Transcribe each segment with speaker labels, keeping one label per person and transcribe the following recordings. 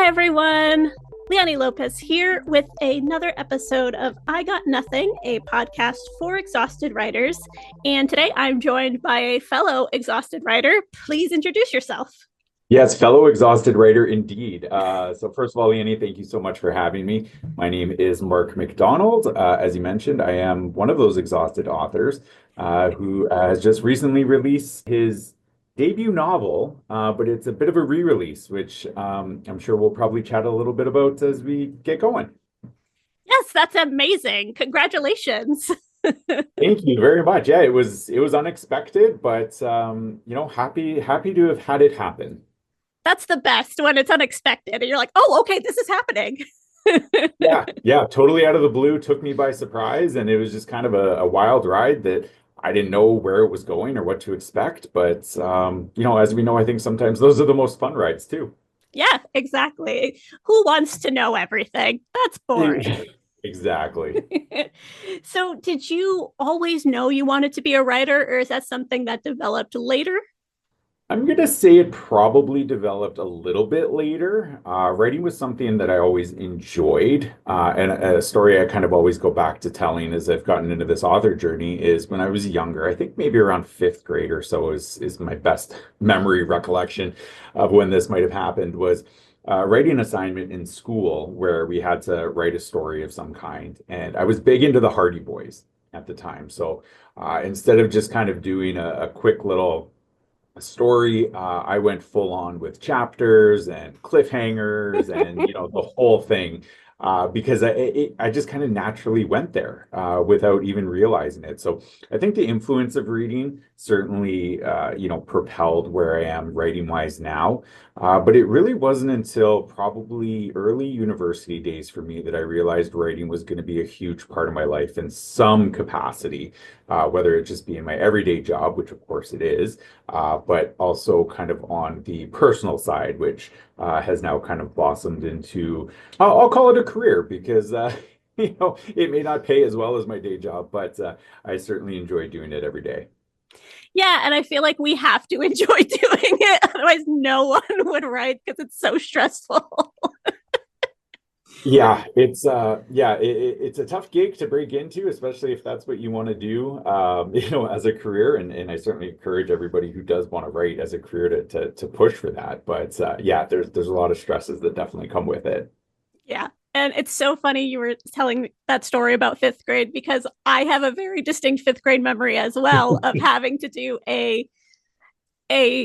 Speaker 1: everyone. Leani Lopez here with another episode of I Got Nothing, a podcast for exhausted writers. And today I'm joined by a fellow exhausted writer. Please introduce yourself.
Speaker 2: Yes, fellow exhausted writer indeed. So first of all, Leani, thank you so much for having me. My name is Marc MacDonald. As you mentioned, I am one of those exhausted authors who has just recently released his debut novel, but it's a bit of a re-release, which I'm sure we'll probably chat a little bit about as we get going.
Speaker 1: Yes, that's amazing. Congratulations.
Speaker 2: Thank you very much. Yeah, it was unexpected, but happy to have had it happen.
Speaker 1: That's the best when it's unexpected and you're like, oh, okay, this is happening.
Speaker 2: Yeah, totally out of the blue, took me by surprise, and it was just kind of a wild ride that I didn't know where it was going or what to expect. But as we know, I think sometimes those are the most fun rides too.
Speaker 1: Yeah, exactly. Who wants to know everything? That's boring.
Speaker 2: Exactly.
Speaker 1: So, did you always know you wanted to be a writer, or is that something that developed later?
Speaker 2: I'm gonna say it probably developed a little bit later. Writing was something that I always enjoyed, and a story I kind of always go back to telling as I've gotten into this author journey is when I was younger. I think maybe around fifth grade or so is my best memory recollection of when this might have happened. Was writing assignment in school where we had to write a story of some kind, and I was big into the Hardy Boys at the time. So instead of just kind of doing a quick little story. I went full on with chapters and cliffhangers and the whole thing because I just kind of naturally went there without even realizing it. So I think the influence of reading certainly propelled where I am writing wise now. But it really wasn't until probably early university days for me that I realized writing was going to be a huge part of my life in some capacity, whether it just be in my everyday job, which of course it is, but also kind of on the personal side, which has now kind of blossomed into, I'll call it a career because, it may not pay as well as my day job, but I certainly enjoy doing it every day.
Speaker 1: Yeah, and I feel like we have to enjoy doing it. Otherwise, no one would write because it's so stressful.
Speaker 2: Yeah, it's a tough gig to break into, especially if that's what you want to do, as a career. And I certainly encourage everybody who does want to write as a career to push for that. But yeah, there's a lot of stresses that definitely come with it.
Speaker 1: Yeah. And it's so funny you were telling that story about fifth grade because I have a very distinct fifth grade memory as well of having to do a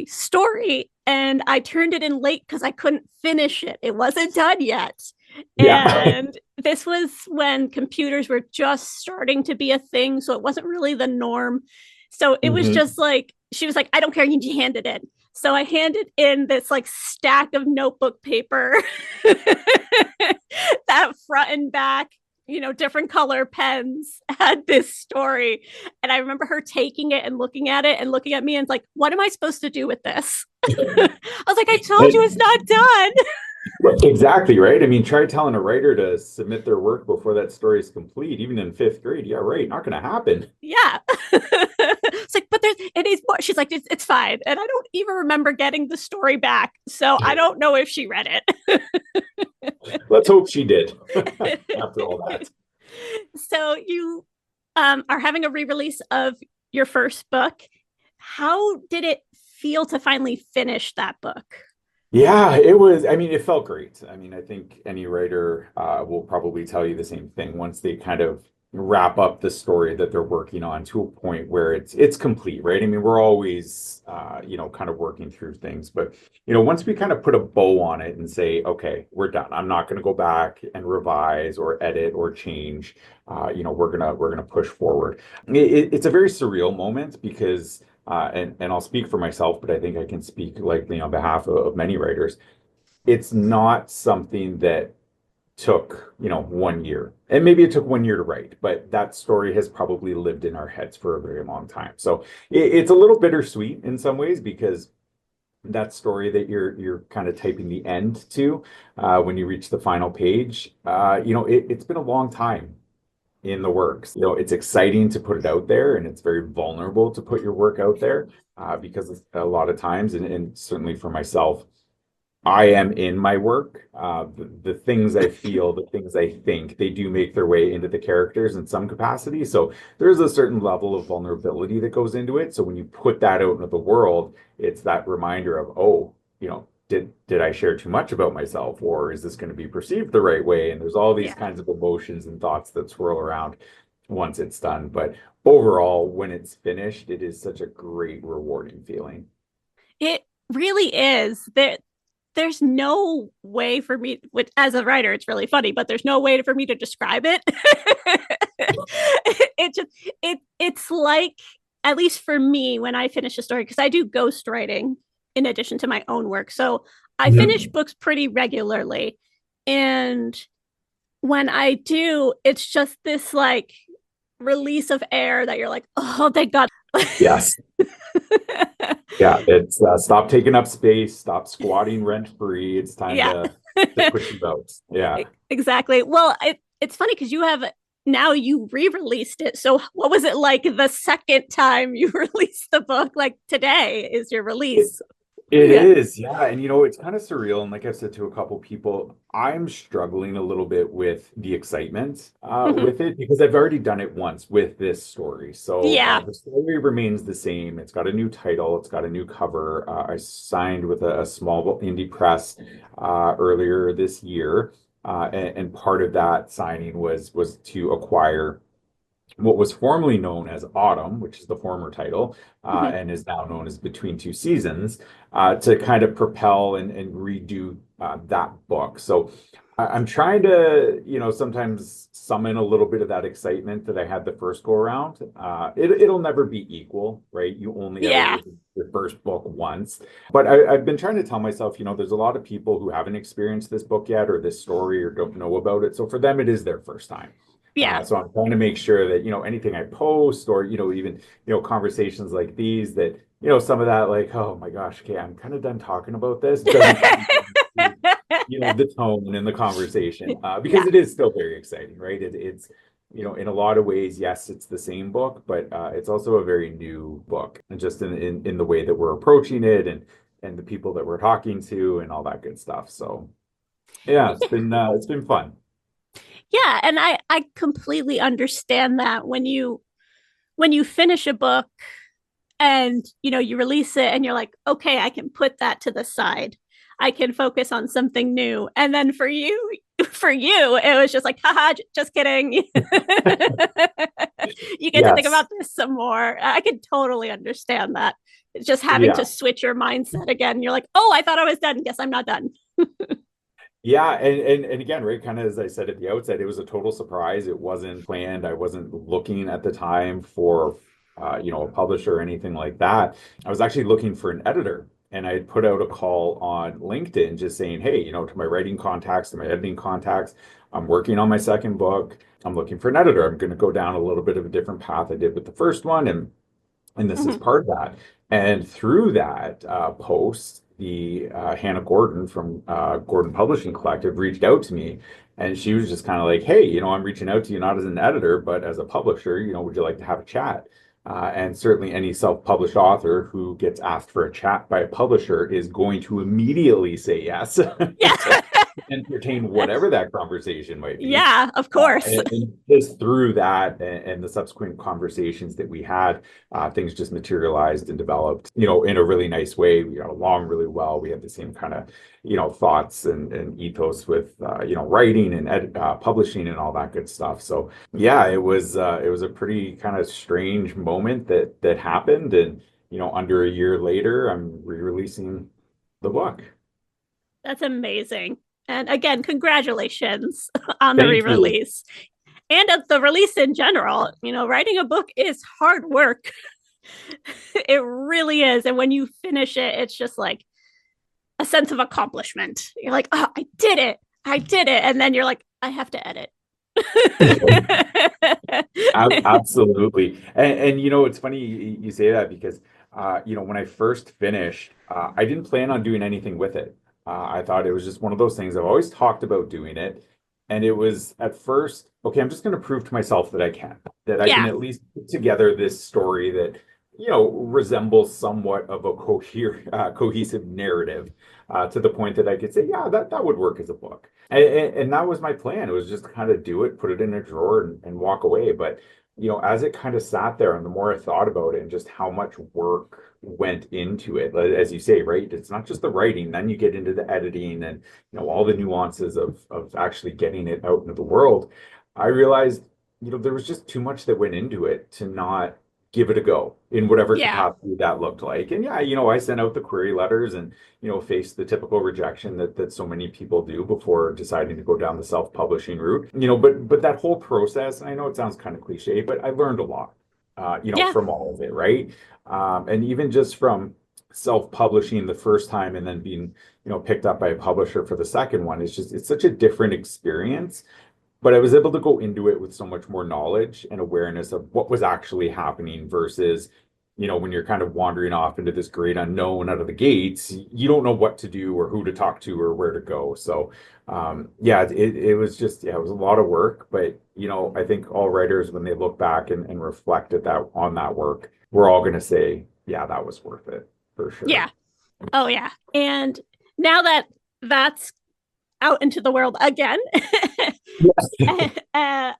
Speaker 1: story, and I turned it in late because I couldn't finish it. It wasn't done yet.
Speaker 2: Yeah.
Speaker 1: And this was when computers were just starting to be a thing. So it wasn't really the norm. So it was
Speaker 2: hmm
Speaker 1: just like, she was like, I don't care. You need to hand it in. So I handed in this like stack of notebook paper that front and back, different color pens had this story. And I remember her taking it and looking at it and looking at me and like, what am I supposed to do with this? I was like, I told you it's not done.
Speaker 2: Exactly, right. I mean, try telling a writer to submit their work before that story is complete, even in fifth grade. Yeah, right. Not going to happen.
Speaker 1: Yeah. It's like, but it is more. She's like, it's fine. And I don't even remember getting the story back. So I don't know if she read it.
Speaker 2: Let's hope she did after all that.
Speaker 1: So you are having a re-release of your first book. How did it feel to finally finish that book?
Speaker 2: Yeah, it was. I mean, it felt great. I mean, I think any writer will probably tell you the same thing once they kind of wrap up the story that they're working on to a point where it's complete, right? I mean, we're always kind of working through things, but once we kind of put a bow on it and say, okay, we're done. I'm not going to go back and revise or edit or change. We're gonna push forward. It's a very surreal moment because. And I'll speak for myself, but I think I can speak likely on behalf of many writers. It's not something that took, 1 year. And maybe it took 1 year to write, but that story has probably lived in our heads for a very long time. So it's a little bittersweet in some ways because that story that you're kind of typing the end to when you reach the final page, it's been a long time in the works. It's exciting to put it out there and it's very vulnerable to put your work out there because a lot of times, and certainly for myself, I am in my work. The things I feel, the things I think, they do make their way into the characters in some capacity. So there's a certain level of vulnerability that goes into it. So when you put that out into the world, it's that reminder of, oh, did I share too much about myself, or is this going to be perceived the right way? And there's all these
Speaker 1: Yeah.
Speaker 2: kinds of emotions and thoughts that swirl around once it's done. But overall, when it's finished, it is such a great, rewarding feeling.
Speaker 1: It really is. There's no way for me, which as a writer it's really funny, but there's no way for me to describe it. It just it's like, at least for me, when I finish a story, because I do ghostwriting in addition to my own work, so I finish
Speaker 2: Mhm.
Speaker 1: books pretty regularly. And when I do, it's just this like release of air that you're like, oh, thank God.
Speaker 2: Yes. Yeah, it's stop taking up space, stop squatting rent free. It's time
Speaker 1: Yeah.
Speaker 2: to push you out. Yeah.
Speaker 1: Exactly. Well, it's funny because you re-released it. So what was it like the second time you released the book? Like today is your
Speaker 2: It,
Speaker 1: release.
Speaker 2: it
Speaker 1: Yeah.
Speaker 2: is, yeah. And it's kind of surreal. And like I've said to a couple people, I'm struggling a little bit with the excitement
Speaker 1: Mhm.
Speaker 2: with it because I've already done it once with this story. So
Speaker 1: Yeah.
Speaker 2: the story remains the same. It's got a new title, it's got a new cover. I signed with a small indie press earlier this year. And part of that signing was to acquire what was formerly known as Autumn, which is the former title,
Speaker 1: Mhm.
Speaker 2: and is now known as Between Two Seasons, to kind of propel and redo that book. So I'm trying to, sometimes summon a little bit of that excitement that I had the first go around. It'll never be equal, right? You only ever
Speaker 1: Yeah.
Speaker 2: release your first book once. But I've been trying to tell myself, there's a lot of people who haven't experienced this book yet or this story or don't know about it. So for them, it is their first time.
Speaker 1: Yeah.
Speaker 2: So I'm trying to make sure that, anything I post or, even, conversations like these that, some of that like, oh my gosh, okay, I'm kind of done talking about this doesn't come into, the tone in the conversation because
Speaker 1: Yeah.
Speaker 2: it is still very exciting, right? It's, in a lot of ways, yes, it's the same book, but it's also a very new book and just in the way that we're approaching it and the people that we're talking to and all that good stuff. So yeah, it's been fun.
Speaker 1: Yeah. And I completely understand that when you finish a book and you release it and you're like, okay, I can put that to the side, I can focus on something new. And then for you it was just like, haha, just kidding. You get to think
Speaker 2: Yes.
Speaker 1: about this some more. I can totally understand that. It's just having to
Speaker 2: Yeah.
Speaker 1: switch your mindset again. You're like, oh, I thought I was done, guess I'm not done.
Speaker 2: Yeah, and again, right, kind of as I said at the outset, it was a total surprise. It wasn't planned. I wasn't looking at the time for a publisher or anything like that. I was actually looking for an editor, and I had put out a call on LinkedIn just saying, hey, to my writing contacts, to my editing contacts, I'm working on my second book. I'm looking for an editor. I'm going to go down a little bit of a different path I did with the first one, and this is
Speaker 1: Mhm.
Speaker 2: part of that. And through that post, the Hannah Gordon from Gordon Publishing Collective reached out to me, and she was just kind of like, "Hey, I'm reaching out to you not as an editor, but as a publisher. Would you like to have a chat?" And certainly, any self-published author who gets asked for a chat by a publisher is going to immediately say yes
Speaker 1: Yeah.
Speaker 2: to entertain whatever that conversation might be.
Speaker 1: Yeah, of course.
Speaker 2: And just through that and the subsequent conversations that we had, things just materialized and developed, in a really nice way. We got along really well. We had the same kind of, thoughts and ethos with, writing and publishing and all that good stuff. So yeah, it was a pretty kind of strange moment that happened. And, under a year later, I'm re-releasing the book.
Speaker 1: That's amazing. And again, congratulations on the
Speaker 2: Thank you.
Speaker 1: re-release and of the release in general. Writing a book is hard work. It really is. And when you finish it, it's just like a sense of accomplishment. You're like, oh, I did it. I did it. And then you're like, I have to edit.
Speaker 2: Absolutely. And it's funny you say that because when I first finished, I didn't plan on doing anything with it. I thought it was just one of those things. I've always talked about doing it. And it was at first, okay, I'm just going to prove to myself that I can
Speaker 1: Yeah.
Speaker 2: at least put together this story that resembles somewhat of a cohesive narrative, to the point that I could say, yeah, that would work as a book. And that was my plan. It was just kind of do it, put it in a drawer and walk away. But, as it kind of sat there and the more I thought about it and just how much work went into it, as you say, right? It's not just the writing, then you get into the editing and, all the nuances of actually getting it out into the world. I realized, there was just too much that went into it to not give it a go in whatever
Speaker 1: Yeah.
Speaker 2: capacity that looked like. And yeah, I sent out the query letters and, faced the typical rejection that so many people do before deciding to go down the self-publishing route. But that whole process, and I know it sounds kind of cliche, but I learned a lot,
Speaker 1: Yeah.
Speaker 2: from all of it, right? And even just from self-publishing the first time and then being, picked up by a publisher for the second one, it's such a different experience, but I was able to go into it with so much more knowledge and awareness of what was actually happening versus, when you're kind of wandering off into this great unknown out of the gates, you don't know what to do or who to talk to or where to go. So, yeah, it was just, yeah, it was a lot of work, but, I think all writers, when they look back and reflect at that on that work, we're all going to say, yeah, that was worth it for
Speaker 1: Yeah.
Speaker 2: sure.
Speaker 1: Oh, yeah. And now that that's out into the world again,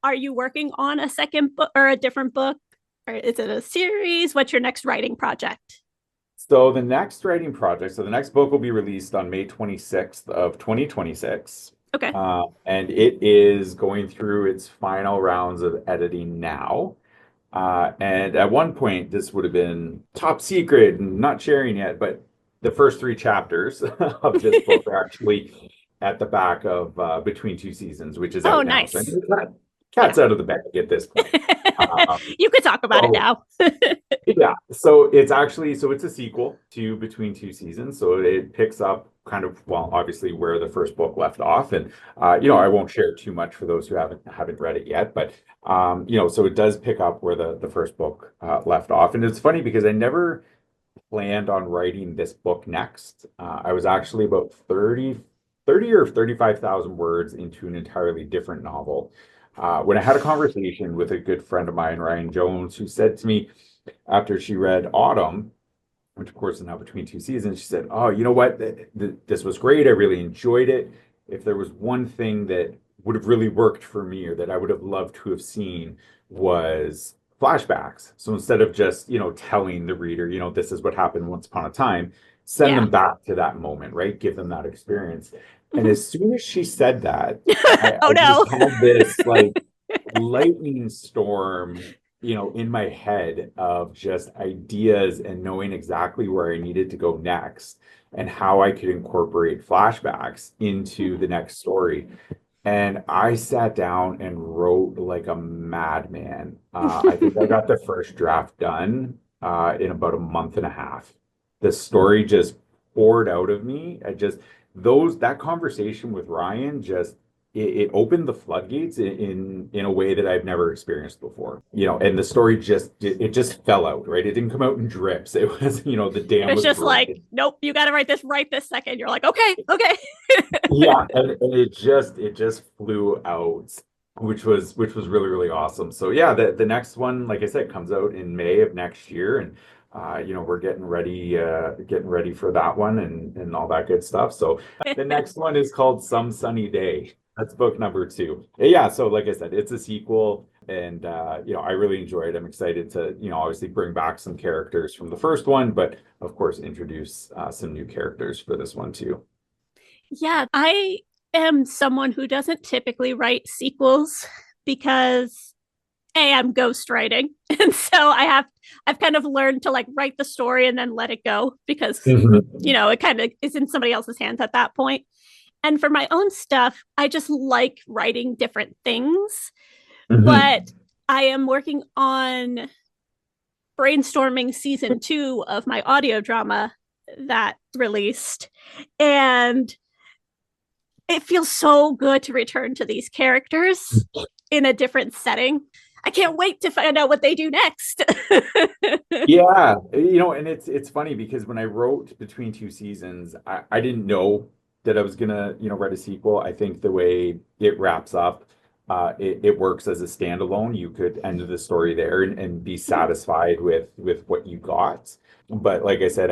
Speaker 1: are you working on a second book or a different book? Or is it a series? What's your next writing project?
Speaker 2: So the next book will be released on May 26th of 2026.
Speaker 1: Okay.
Speaker 2: And it is going through its final rounds of editing now. And at one point, this would have been top secret and not sharing yet, but the first three chapters of this book are actually at the back of Between Two Seasons, which is
Speaker 1: Oh,
Speaker 2: out now. So I
Speaker 1: nice.
Speaker 2: think
Speaker 1: Yeah.
Speaker 2: cat's out of the bag at this point. Um,
Speaker 1: You could talk about it
Speaker 2: so
Speaker 1: now.
Speaker 2: yeah, so it's a sequel to Between Two Seasons. So it picks up kind of, well, obviously where the first book left off. And I won't share too much for those who haven't read it yet, but so it does pick up where the first book left off. And it's funny because I never planned on writing this book next. I was actually about 30 or 35,000 words into an entirely different novel. When I had a conversation with a good friend of mine, Ryan Jones, who said to me after she read Autumn, which of course is now Between Two Seasons, she said, "Oh, you know what? This was great. I really enjoyed it. If there was one thing that would have really worked for me or that I would have loved to have seen was flashbacks. So instead of just, telling the reader, this is what happened once upon a time, send
Speaker 1: Yeah.
Speaker 2: them back to that moment, right? Give them that experience." And
Speaker 1: Mhm.
Speaker 2: as soon as she said that,
Speaker 1: Oh,
Speaker 2: I just
Speaker 1: no.
Speaker 2: had this like lightning storm, in my head of just ideas and knowing exactly where I needed to go next and how I could incorporate flashbacks into the next story. And I sat down and wrote like a madman. I think I got the first draft done in about a month and a half. The story just poured out of me. That conversation with Ryan just it opened the floodgates in a way that I've never experienced before. And the story just fell out, right? It didn't come out in drips. It was, the dam
Speaker 1: It's
Speaker 2: was
Speaker 1: just like,
Speaker 2: broken.
Speaker 1: nope, you got to write this right this second. You're like, okay, okay.
Speaker 2: Yeah, and it just flew out, which was really, really awesome. So yeah, the next one, like I said, comes out in May of next year, and we're getting ready for that one and all that good stuff. So the next one is called Some Sunny Day. That's book number two. Yeah, so like I said, it's a sequel, and I really enjoy it. I'm excited to, obviously bring back some characters from the first one, but of course introduce some new characters for this one too.
Speaker 1: Yeah, I am someone who doesn't typically write sequels because I'm ghostwriting. And so I've kind of learned to like write the story and then let it go because,
Speaker 2: Mhm.
Speaker 1: it kind of is in somebody else's hands at that point. And for my own stuff, I just like writing different things. But
Speaker 2: Mhm.
Speaker 1: I am working on brainstorming season 2 of my audio drama that released. And it feels so good to return to these characters in a different setting. I can't wait to find out what they do next.
Speaker 2: Yeah, and it's funny because when I wrote Between Two Seasons, I didn't know that I was gonna, write a sequel. I think the way it wraps up, it works as a standalone. You could end the story there and be
Speaker 1: Mhm.
Speaker 2: satisfied with what you got. But like I said,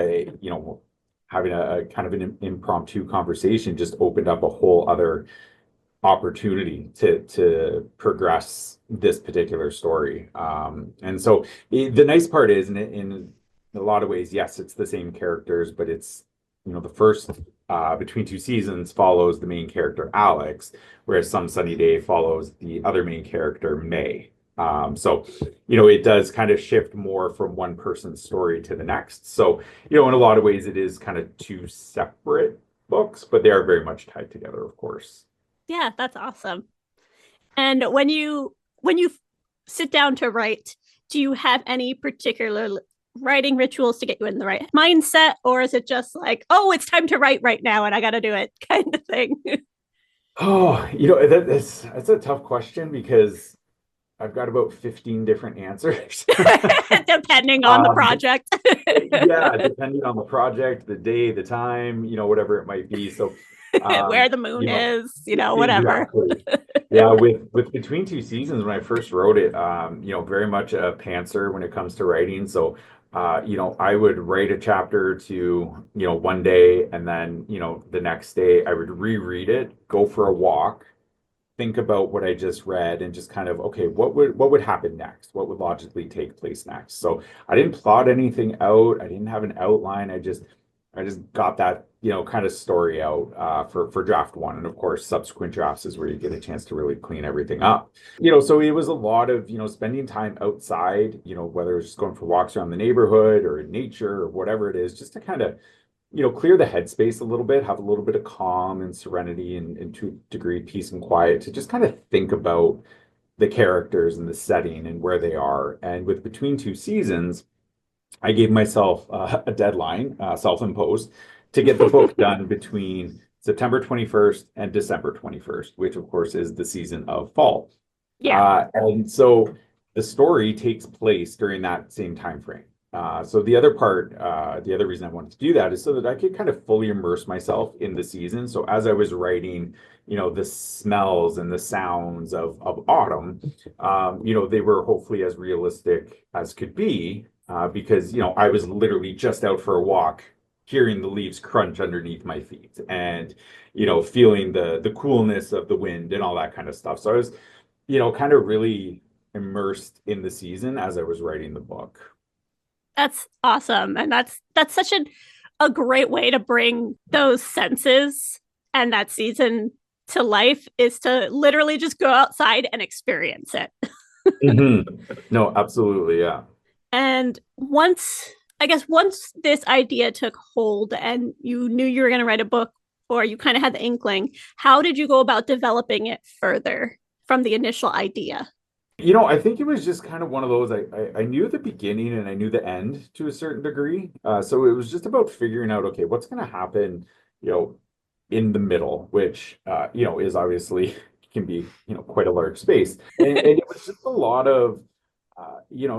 Speaker 2: having a kind of an impromptu conversation just opened up a whole other opportunity to progress this particular story. And so the nice part is, in a lot of ways, yes, it's the same characters, but it's the first Between Two Seasons follows the main character Alex, whereas Some Sunny Day follows the other main character May. So it does kind of shift more from one person's story to the next. So in a lot of ways, it is kind of two separate books, but they are very much tied together, of course.
Speaker 1: Yeah, that's awesome. And when you sit down to write, do you have any particular writing rituals to get you in the right mindset, or is it just like, oh, it's time to write right now and I got to do it kind of thing?
Speaker 2: Oh, that's a tough question because I've got about 15 different answers.
Speaker 1: Depending on the
Speaker 2: Um,
Speaker 1: project.
Speaker 2: yeah, depending on the project, the day, the time, whatever it might be. So,
Speaker 1: Where the
Speaker 2: you
Speaker 1: moon
Speaker 2: know,
Speaker 1: is, whatever.
Speaker 2: exactly. Yeah, with Between Two Seasons, when I first wrote it, very much a pantser when it comes to writing. So, I would write a chapter to, one day, and then, the next day I would reread it, go for a walk, think about what I just read, and just kind of, okay, what would happen next? What would logically take place next? So I didn't plot anything out. I didn't have an outline. I just got that, kind of story out for draft one. And of course, subsequent drafts is where you get a chance to really clean everything up. So it was a lot of, spending time outside, whether it's just going for walks around the neighborhood or in nature or whatever it is, just to kind of clear the headspace a little bit, have a little bit of calm and serenity and to a degree peace and quiet to just kind of think about the characters and the setting and where they are. And with Between Two Seasons, I gave myself a deadline, self-imposed, to get the book done between September 21st and December 21st, which of course is the season of fall.
Speaker 1: Yeah.
Speaker 2: And so the story takes place during that same time frame. So the other reason I wanted to do that is so that I could kind of fully immerse myself in the season. So as I was writing, the smells and the sounds of autumn, they were hopefully as realistic as could be, because, I was literally just out for a walk, hearing the leaves crunch underneath my feet and, feeling the coolness of the wind and all that kind of stuff. So I was kind of really immersed in the season as I was writing the book.
Speaker 1: That's awesome. And that's such a great way to bring those senses and that season to life, is to literally just go outside and experience it.
Speaker 2: Hmm. No, absolutely. Yeah.
Speaker 1: And once this idea took hold and you knew you were going to write a book, or you kind of had the inkling, how did you go about developing it further from the initial idea?
Speaker 2: I think it was just kind of one of those. I knew the beginning and I knew the end to a certain degree. So it was just about figuring out, okay, what's going to happen, you know, in the middle, which, is obviously can be, quite a large space. And it was just a lot of,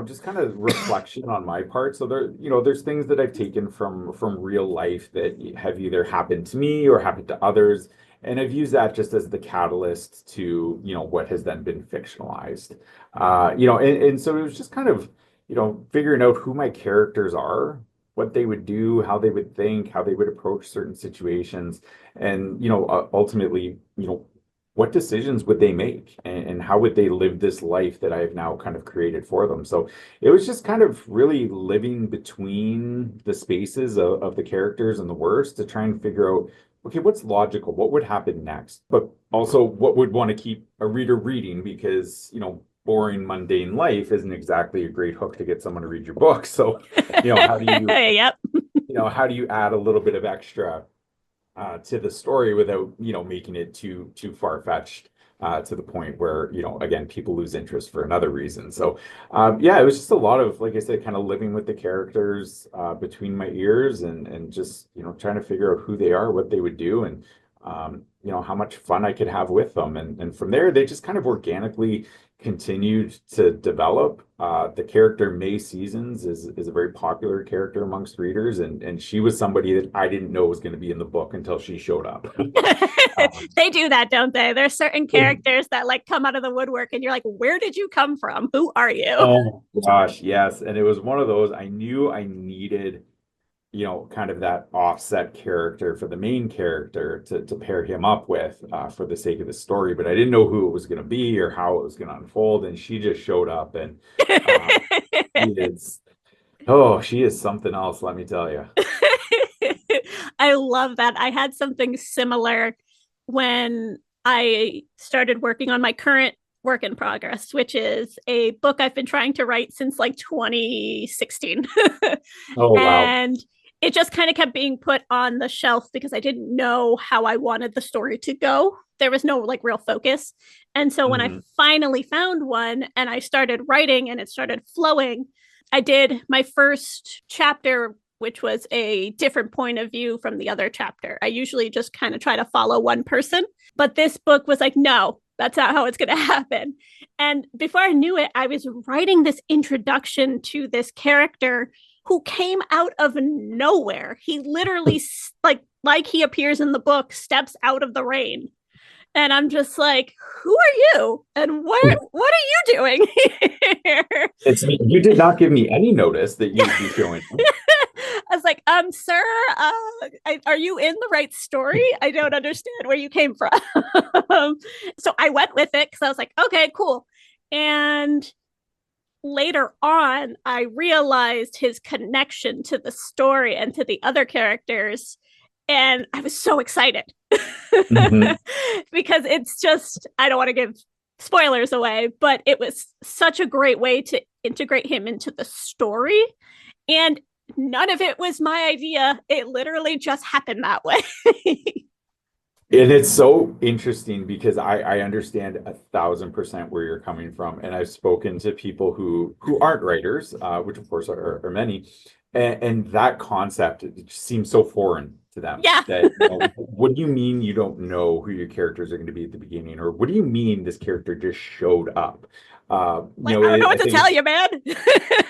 Speaker 2: just kind of reflection on my part. So there's things that I've taken from real life that have either happened to me or happened to others. And I've used that just as the catalyst to, what has then been fictionalized. And so it was just kind of, figuring out who my characters are, what they would do, how they would think, how they would approach certain situations, and, ultimately, what decisions would they make, and how would they live this life that I've now kind of created for them. So it was just kind of really living between the spaces of the characters and the words to try and figure out, okay, what's logical? What would happen next? But also what would want to keep a reader reading, because, boring, mundane life isn't exactly a great hook to get someone to read your book. So, how do you,
Speaker 1: Yep.
Speaker 2: how do you add a little bit of extra to the story without, making it too far-fetched, to the point where, again, people lose interest for another reason. So yeah, it was just a lot of, like I said, kind of living with the characters between my ears, and just, trying to figure out who they are, what they would do, and how much fun I could have with them. And from there, they just kind of organically continued to develop. The character May Seasons is a very popular character amongst readers, and she was somebody that I didn't know was going to be in the book until she showed up.
Speaker 1: They do that, don't they? There's certain characters that like come out of the woodwork and you're like, where did you come from? Who are you?
Speaker 2: Oh gosh, yes. And it was one of those I knew I needed, kind of that offset character for the main character to pair him up with for the sake of the story, but I didn't know who it was going to be or how it was going to unfold. And she just showed up, and uh, she is, oh, she is something else, let me tell you.
Speaker 1: I love that. I had something similar when I started working on my current work in progress, which is a book I've been trying to write since like 2016.
Speaker 2: Oh, wow.
Speaker 1: And it just kind of kept being put on the shelf because I didn't know how I wanted the story to go. There was no like real focus. And so when I
Speaker 2: Mhm.
Speaker 1: finally found one and I started writing and it started flowing, I did my first chapter, which was a different point of view from the other chapter. I usually just kind of try to follow one person, but this book was like, no, that's not how it's going to happen. And before I knew it, I was writing this introduction to this character who came out of nowhere. He literally, like he appears in the book, steps out of the rain. And I'm just like, who are you? And what are you doing here?
Speaker 2: You did not give me any notice that you'd be showing up.
Speaker 1: I was like, sir, are you in the right story? I don't understand where you came from. So I went with it because I was like, okay, cool. And later on, I realized his connection to the story and to the other characters. And I was so excited
Speaker 2: Mhm.
Speaker 1: because it's just, I don't want to give spoilers away, but it was such a great way to integrate him into the story. And none of it was my idea. It literally just happened that way.
Speaker 2: And it's so interesting because I understand 1,000% where you're coming from, and I've spoken to people who aren't writers, which of course are many, and that concept it just seems so foreign to them.
Speaker 1: Yeah.
Speaker 2: That what do you mean you don't know who your characters are going to be at the beginning, or what do you mean this character just showed up?
Speaker 1: Like, I don't know
Speaker 2: I
Speaker 1: what to
Speaker 2: think
Speaker 1: tell
Speaker 2: it's
Speaker 1: you, man.
Speaker 2: yeah,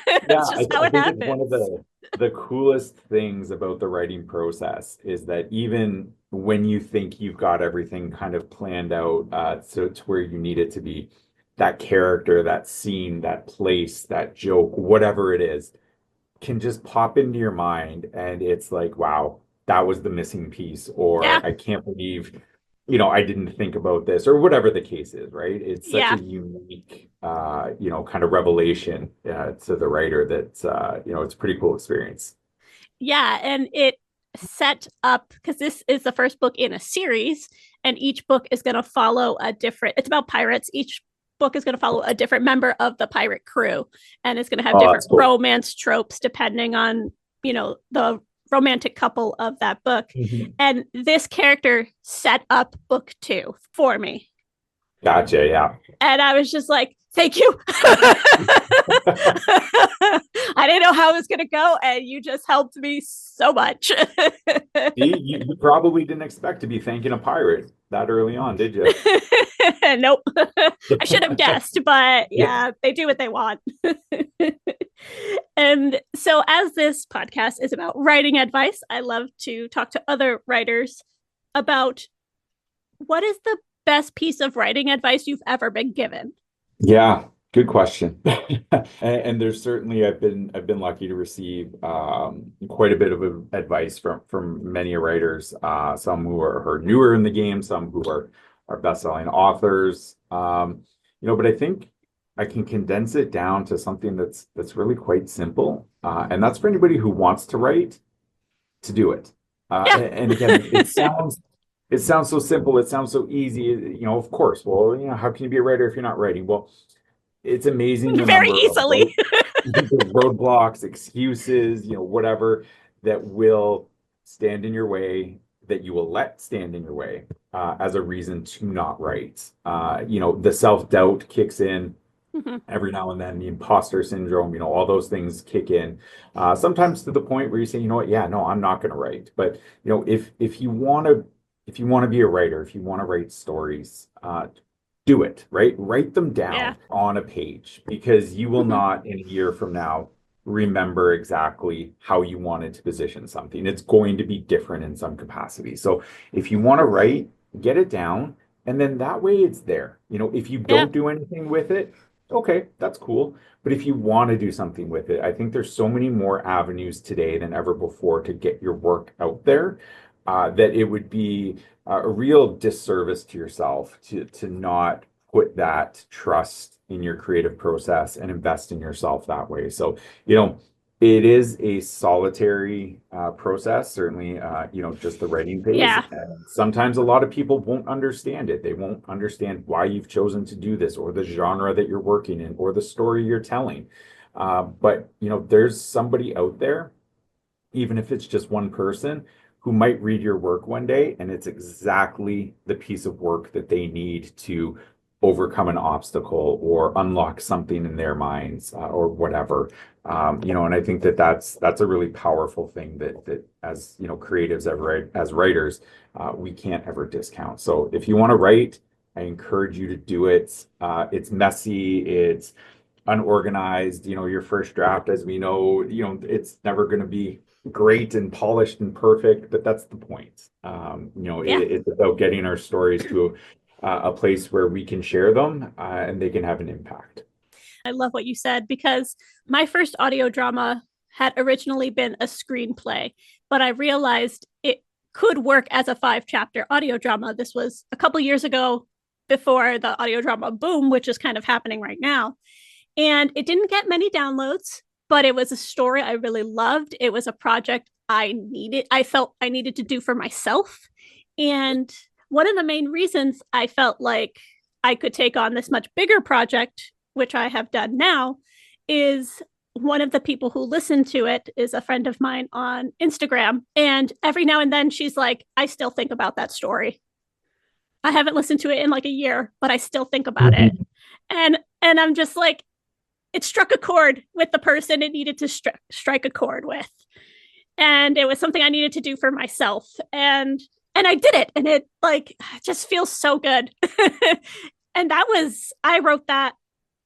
Speaker 1: It's just how
Speaker 2: I
Speaker 1: it
Speaker 2: think it's one of
Speaker 1: happens.
Speaker 2: the coolest things about the writing process is that even when you think you've got everything kind of planned out, so to where you need it to be, that character, that scene, that place, that joke, whatever it is, can just pop into your mind, and it's like, wow, that was the missing piece,
Speaker 1: Yeah.
Speaker 2: or I can't believe, I didn't think about this, or whatever the case is, right? It's such a
Speaker 1: Yeah.
Speaker 2: unique, kind of revelation to the writer that, it's a pretty cool experience.
Speaker 1: Yeah. And it set up because this is the first book in a series, and each book is going to follow a different, it's about pirates. Each book is going to follow a different member of the pirate crew, and it's going to have
Speaker 2: Oh,
Speaker 1: different
Speaker 2: that's cool.
Speaker 1: romance tropes depending on, the romantic couple of that book.
Speaker 2: Mhm.
Speaker 1: And this character set up book two for me.
Speaker 2: Gotcha. Yeah.
Speaker 1: And I was just like, thank you. I didn't know how it was going to go, and you just helped me so much.
Speaker 2: You probably didn't expect to be thanking a pirate that early on, did you?
Speaker 1: Nope. I should have guessed, but
Speaker 2: Yeah.
Speaker 1: yeah, they do what they want. And so, as this podcast is about writing advice, I love to talk to other writers about what is the best piece of writing advice you've ever been given.
Speaker 2: Yeah, good question. And there's certainly I've been lucky to receive quite a bit of advice from many writers, some who are newer in the game, some who are best-selling authors. But I think I can condense it down to something that's really quite simple, and that's for anybody who wants to write to do it.
Speaker 1: Yeah.
Speaker 2: And again, it sounds so simple. It sounds so easy. Of course. Well, how can you be a writer if you're not writing? Well, it's amazing the
Speaker 1: Very
Speaker 2: number of
Speaker 1: easily.
Speaker 2: roadblocks, excuses, whatever that will stand in your way, that you will let stand in your way as a reason to not write. The self-doubt kicks in
Speaker 1: Mhm.
Speaker 2: every now and then, the imposter syndrome, all those things kick in. Sometimes to the point where you say, you know what, yeah, no, I'm not going to write. But if you want to be a writer, if you want to write stories, do it, right? Write them
Speaker 1: Yeah.
Speaker 2: down on a page because you will
Speaker 1: Hmm.
Speaker 2: not in a year from now remember exactly how you wanted to position something. It's going to be different in some capacity. So if you want to write, get it down, and then that way it's there. If you
Speaker 1: Yeah.
Speaker 2: don't do anything with it, okay, that's cool. But if you want to do something with it, I think there's so many more avenues today than ever before to get your work out there, that it would be a real disservice to yourself to not put that trust in your creative process and invest in yourself that way. So, it is a solitary process, certainly, just the writing phase.
Speaker 1: Yeah.
Speaker 2: And sometimes a lot of people won't understand it. They won't understand why you've chosen to do this, or the genre that you're working in, or the story you're telling. But, there's somebody out there, even if it's just one person, who might read your work one day and it's exactly the piece of work that they need to overcome an obstacle or unlock something in their minds, or whatever. And I think that that's a really powerful thing that as creatives, as writers, we can't ever discount. So if you want to write, I encourage you to do it. It's messy, it's unorganized. Your first draft, as we know, it's never going to be great and polished and perfect, but that's the point.
Speaker 1: Yeah.
Speaker 2: It's about getting our stories to a place where we can share them, and they can have an impact.
Speaker 1: I love what you said because my first audio drama had originally been a screenplay, but I realized it could work as a 5 chapter audio drama. This was a couple years ago before the audio drama boom, which is kind of happening right now. And it didn't get many downloads, but it was a story I really loved. It was a project I felt I needed to do for myself. And one of the main reasons I felt like I could take on this much bigger project, which I have done now, is one of the people who listened to it is a friend of mine on Instagram. And every now and then she's like, I still think about that story. I haven't listened to it in like a year, but I still think about it.
Speaker 2: Mhm.
Speaker 1: And I'm just like, it struck a chord with the person it needed to strike a chord with, and it was something I needed to do for myself, and I did it, and it like just feels so good. And I wrote that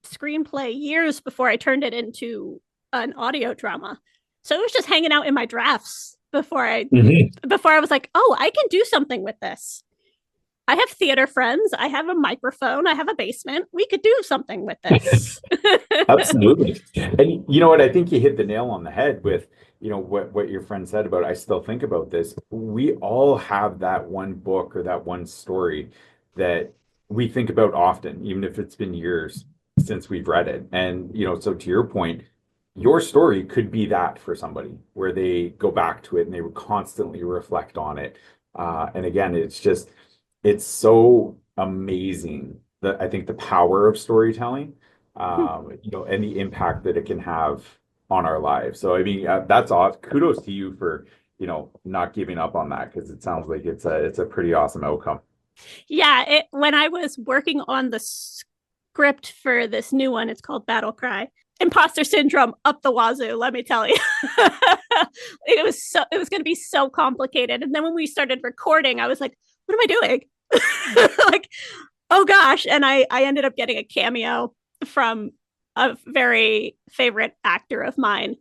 Speaker 1: screenplay years before I turned it into an audio drama, so it was just hanging out in my drafts
Speaker 2: Mhm.
Speaker 1: before I was like, oh, I can do something with this. I have theater friends, I have a microphone, I have a basement, we could do something with this.
Speaker 2: Absolutely. And you know what? I think you hit the nail on the head with, what your friend said about, I still think about this. We all have that one book or that one story that we think about often, even if it's been years since we've read it. And, so to your point, your story could be that for somebody where they go back to it and they would constantly reflect on it. And again, it's so amazing that I think the power of storytelling, and the impact that it can have on our lives. So, I mean, that's awesome. Kudos to you for, not giving up on that because it sounds like it's a pretty awesome outcome.
Speaker 1: Yeah, when I was working on the script for this new one, it's called Battle Cry. Imposter syndrome up the wazoo, let me tell you. It was going to be so complicated. And then when we started recording, I was like, what am I doing? Like, oh gosh. And I ended up getting a cameo from a very favorite actor of mine,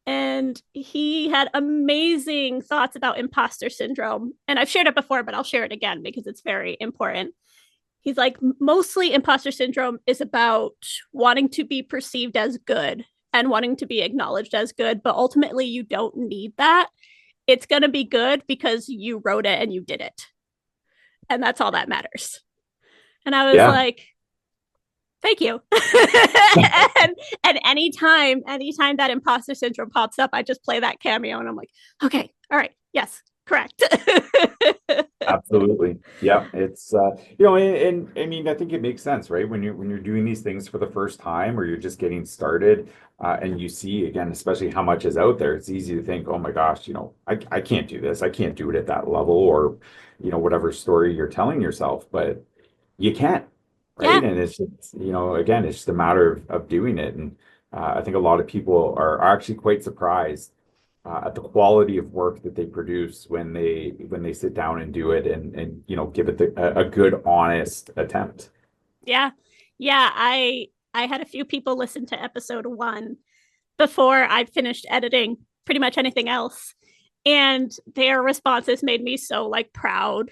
Speaker 1: and he had amazing thoughts about imposter syndrome. And I've shared it before, but I'll share it again because it's very important. He's like, mostly imposter syndrome is about wanting to be perceived as good and wanting to be acknowledged as good, but ultimately you don't need that. It's going to be good because you wrote it and you did it. And that's all that matters. And I was
Speaker 2: Yeah.
Speaker 1: like, thank you. And anytime that imposter syndrome pops up, I just play that cameo and I'm like, okay, all right, yes, correct.
Speaker 2: Absolutely. Yeah. It's and I mean, I think it makes sense, right? When you're doing these things for the first time or you're just getting started, and you see again, especially how much is out there, it's easy to think, oh my gosh, I can't do this. I can't do it at that level, or whatever story you're telling yourself, but you can,
Speaker 1: Yeah,
Speaker 2: right? And it's just, again, it's just a matter of doing it. And I think a lot of people are actually quite surprised at the quality of work that they produce when they sit down and do it and give it a good honest attempt.
Speaker 1: Yeah. Yeah, I had a few people listen to episode 1 before I finished editing pretty much anything else. And their responses made me so like proud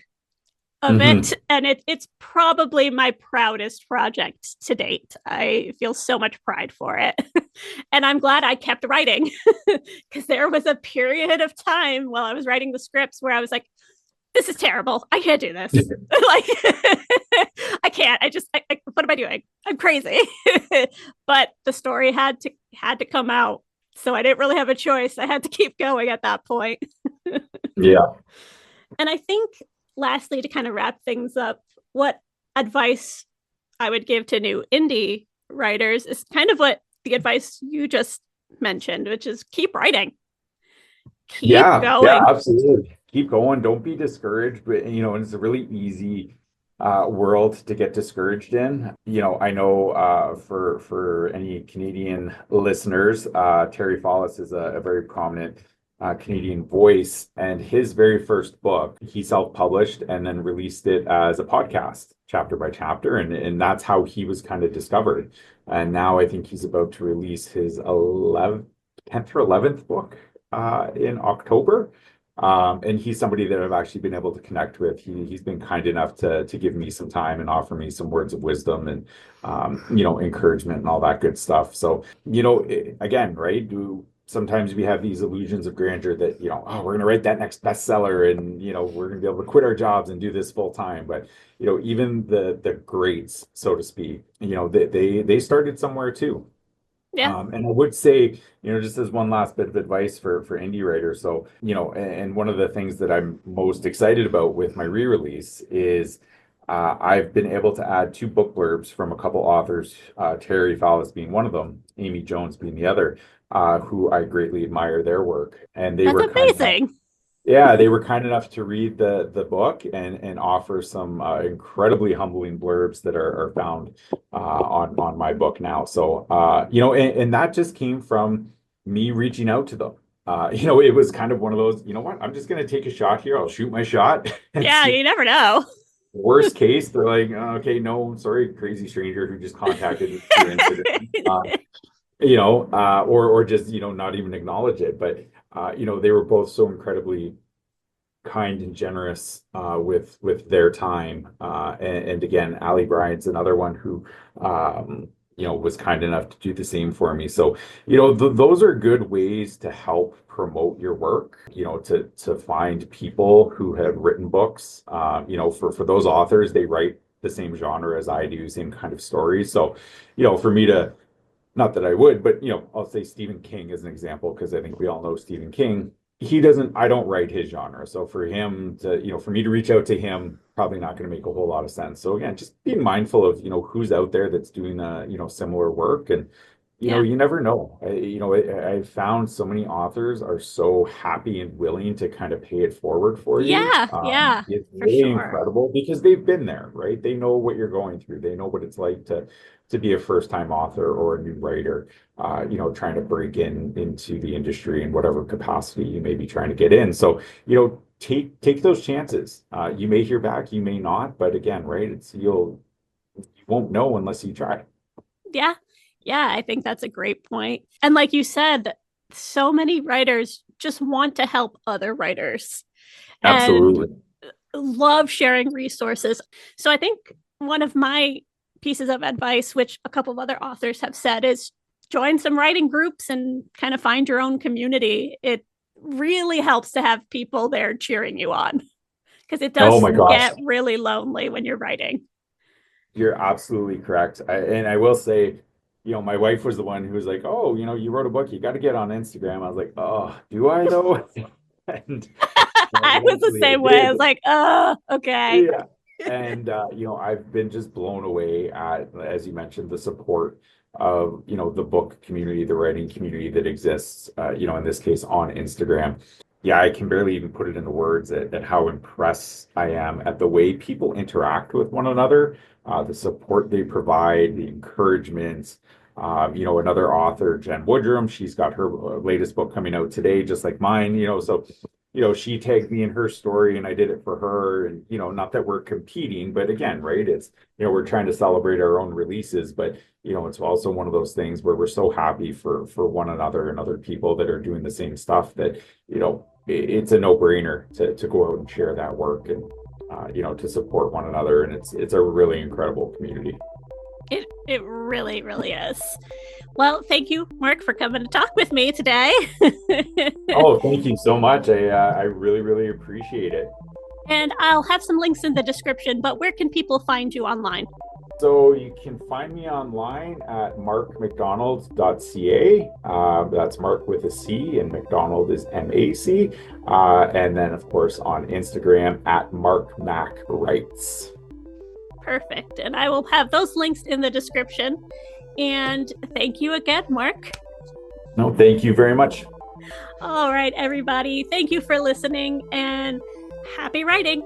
Speaker 1: of it.
Speaker 2: Hmm.
Speaker 1: And it's probably my proudest project to date. I feel so much pride for it. And I'm glad I kept writing because there was a period of time while I was writing the scripts where I was like, this is terrible. I can't do this. Like, I can't. What am I doing? I'm crazy. But the story had to come out. So I didn't really have a choice. I had to keep going at that point.
Speaker 2: Yeah.
Speaker 1: And I think, lastly, to kind of wrap things up, what advice I would give to new indie writers is kind of what the advice you just mentioned, which is keep writing, keep
Speaker 2: Yeah, yeah,
Speaker 1: going.
Speaker 2: absolutely. Keep going. Don't be discouraged. But it's a really easy world to get discouraged in. I know for any Canadian listeners, Terry Fallis is a very prominent Canadian voice, and his very first book he self-published and then released it as a podcast, chapter by chapter, and that's how he was kind of discovered. And now I think he's about to release his 11th, 10th or 11th book in October. And he's somebody that I've actually been able to connect with. He's been kind enough to give me some time and offer me some words of wisdom and encouragement and all that good stuff. So, again, right? Do sometimes we have these illusions of grandeur that, oh, we're gonna write that next bestseller and we're gonna be able to quit our jobs and do this full time. But even the greats, so to speak, they started somewhere too.
Speaker 1: Yeah.
Speaker 2: And I would say, just as one last bit of advice for indie writers. So, and one of the things that I'm most excited about with my re-release is I've been able to add 2 book blurbs from a couple authors, Terry Fallis being one of them, Amy Jones being the other, who I greatly admire their work. And they
Speaker 1: That's
Speaker 2: were kind enough,
Speaker 1: amazing.
Speaker 2: yeah, they were kind enough to read the book and offer some incredibly humbling blurbs that are found on my book now. So and that just came from me reaching out to them. It was kind of one of those, what, I'm just gonna take a shot here. I'll shoot my shot and
Speaker 1: Yeah,
Speaker 2: see.
Speaker 1: you never know.
Speaker 2: Worst case, they're like, "Oh, okay, no, sorry, crazy stranger who just contacted me through Instagram." Or just not even acknowledge it. But they were both so incredibly kind and generous with their time. And again, Ali Bryant's another one who was kind enough to do the same for me. So those are good ways to help promote your work. To find people who have written books. For those authors, they write the same genre as I do, same kind of stories. So for me to, not that I would, but I'll say Stephen King as an example, because I think we all know Stephen King. I don't write his genre. So for him to, for me to reach out to him, probably not going to make a whole lot of sense. So again, just being mindful of, who's out there that's doing, similar work. And,
Speaker 1: Yeah.
Speaker 2: you never know. I found so many authors are so happy and willing to kind of pay it forward for you.
Speaker 1: Yeah. Yeah.
Speaker 2: It's
Speaker 1: For
Speaker 2: really
Speaker 1: sure.
Speaker 2: incredible because they've been there, right? They know what you're going through. They know what it's like to be a first-time author or a new writer, trying to break into the industry in whatever capacity you may be trying to get in. So, take those chances. You may hear back, you may not, but again, right, you won't know unless you try.
Speaker 1: Yeah. Yeah. I think that's a great point. And like you said, so many writers just want to help other writers and
Speaker 2: Absolutely.
Speaker 1: love sharing resources. So I think one of my pieces of advice, which a couple of other authors have said, is join some writing groups and kind of find your own community. It really helps to have people there cheering you on because it
Speaker 2: Oh
Speaker 1: does
Speaker 2: my gosh.
Speaker 1: get really lonely when you're writing.
Speaker 2: You're absolutely correct. And I will say, my wife was the one who was like, "Oh, you wrote a book. You got to get on Instagram." I was like, "Oh, do I though?" And
Speaker 1: I was the
Speaker 2: eventually I
Speaker 1: same way. I
Speaker 2: did.
Speaker 1: was like, oh, okay.
Speaker 2: Yeah. And I've been just blown away at, as you mentioned, the support of, the book community, the writing community that exists, in this case on Instagram. Yeah, I can barely even put it into words at how impressed I am at the way people interact with one another, the support they provide, the encouragement. Another author, Jen Woodrum, she's got her latest book coming out today, just like mine, so she tagged me in her story and I did it for her. And, not that we're competing, but again, right, it's, we're trying to celebrate our own releases, but, it's also one of those things where we're so happy for one another and other people that are doing the same stuff that, it's a no-brainer to go out and share that work and, to support one another. And it's a really incredible community.
Speaker 1: It really, really is. Well, thank you, Mark, for coming to talk with me today.
Speaker 2: Oh, thank you so much. I really, really appreciate it.
Speaker 1: And I'll have some links in the description, but where can people find you online?
Speaker 2: So you can find me online at markmacdonald.ca. That's Mark with a C and MacDonald is MAC. And then, of course, on Instagram at MarkMacWrites.
Speaker 1: Perfect. And I will have those links in the description. And thank you again, Mark.
Speaker 2: No, thank you very much.
Speaker 1: All right, everybody. Thank you for listening and happy writing.